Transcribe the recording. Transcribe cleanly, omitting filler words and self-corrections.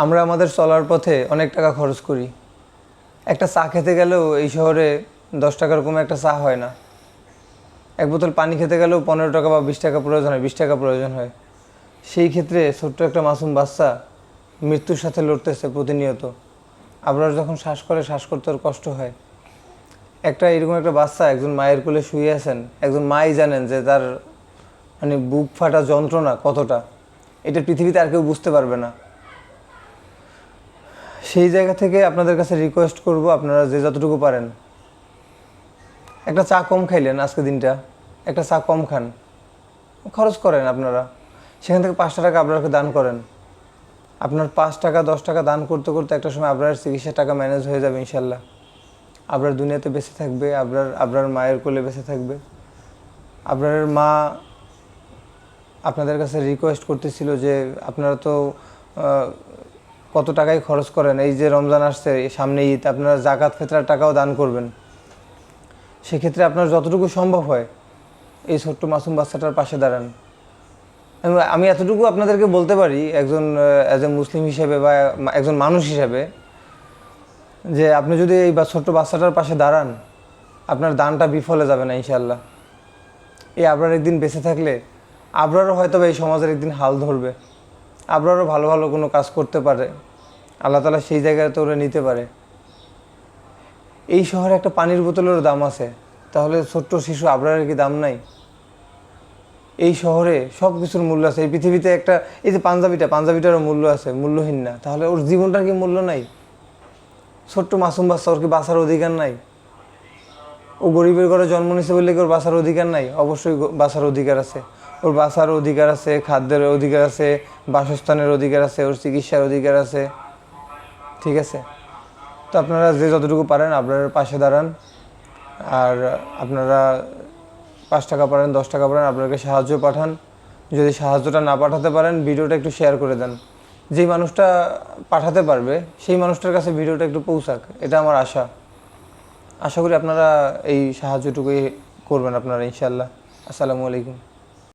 আমরা আমাদের চলার পথে অনেক টাকা খরচ করি। একটা চা খেতে গেলেও এই শহরে 10 টাকার কমে একটা চা হয় না। এক বোতল পানি খেতে গেলেও 15 টাকা বা 20 টাকা প্রয়োজন হয়, 20 টাকা প্রয়োজন হয়। সেই ক্ষেত্রে ছোট্ট একটা মাসুম বাচ্চা মৃত্যুর সাথে লড়তেছে প্রতিনিয়ত। আবরার যখন শ্বাস করে, শ্বাস করতে ওর কষ্ট হয়। এরকম একটা বাচ্চা একজন মায়ের কোলে শুয়ে আছেন, একজন মাই জানেন যে তার মানে বুক ফাটা যন্ত্রণা কতটা, এটা পৃথিবীতে আর কেউ বুঝতে পারবে না। সেই জায়গা থেকে আপনাদের কাছে রিকোয়েস্ট করব, আপনারা যে যতটুকু পারেন, একটা চা কম খাইলেন আজকে দিনটা, একটা চা কম খান, খরচ করেন আপনারা, সেখান থেকে 5 টাকা আপনাকে দান করেন। আপনার 5 টাকা 10 টাকা দান করতে করতে একটা সময় আপনার চিকিৎসার টাকা ম্যানেজ হয়ে যাবে ইনশাল্লাহ। আপনার দুনিয়াতে বেঁচে থাকবে, আপনার মায়ের কোলে বেঁচে থাকবে। আপনার মা আপনাদের কাছে রিকোয়েস্ট করতেছিল যে আপনারা তো কত টাকাই খরচ করেন, এই যে রমজান আসছে, সামনে ঈদ, আপনারা জাকাত ফিতরার টাকাও দান করবেন। সেক্ষেত্রে আপনার যতটুকু সম্ভব হয় এই ছোট্ট মাসুম বাচ্চাটার পাশে দাঁড়ান। আমি এতটুকু আপনাদেরকে বলতে পারি একজন অ্যাজ এ মুসলিম হিসেবে বা একজন মানুষ হিসেবে, যে আপনি যদি এই ছোট্ট বাচ্চাটার পাশে দাঁড়ান, আপনার দানটা বিফলে যাবে না ইনশাল্লাহ। এই আপনার একদিন বেঁচে থাকলে আপনারও হয়তো এই সমাজের একদিন হাল ধরবে, আপনারও ভালো ভালো কোনো কাজ করতে পারে, আল্লাহ তাআলা সেই জায়গায় তো ওরা নিতে পারে। এই শহরে একটা পানির বোতলেরও দাম আছে, তাহলে ছোট্ট শিশু আবরারের কি দাম নাই? এই শহরে সব কিছুর মূল্য আছে। এই পৃথিবীতে একটা এই যে পাঞ্জাবিটারও মূল্য আছে, মূল্যহীন না? তাহলে ওর জীবনটার কি মূল্য নাই? ছোট্ট মাসুম বাচ্চা, ওর কি বাঁচার অধিকার নাই? ও গরিবের ঘরে জন্ম নিছে বলে কি ওর বাঁচার অধিকার নাই? অবশ্যই বাঁচার অধিকার আছে। ওর বাঁচার অধিকার আছে, খাদ্যের অধিকার আছে, বাসস্থানের অধিকার আছে, ওর চিকিৎসার অধিকার আছে। ঠিক আছে? তো আপনারা যে যতটুকু পারেন আপনার পাশে দাঁড়ান। আর আপনারা 5 টাকা পারেন, 10 টাকা পারেন, আপনাকে সাহায্য পাঠান। যদি সাহায্যটা না পাঠাতে পারেন, ভিডিওটা একটু শেয়ার করে দেন। যেই মানুষটা পাঠাতে পারবে সেই মানুষটার কাছে ভিডিওটা একটু পৌঁছাক, এটা আমার আশা করি আপনারা এই সাহায্যটুকুই করবেন আপনারা ইনশাআল্লাহ। আসসালামু আলাইকুম।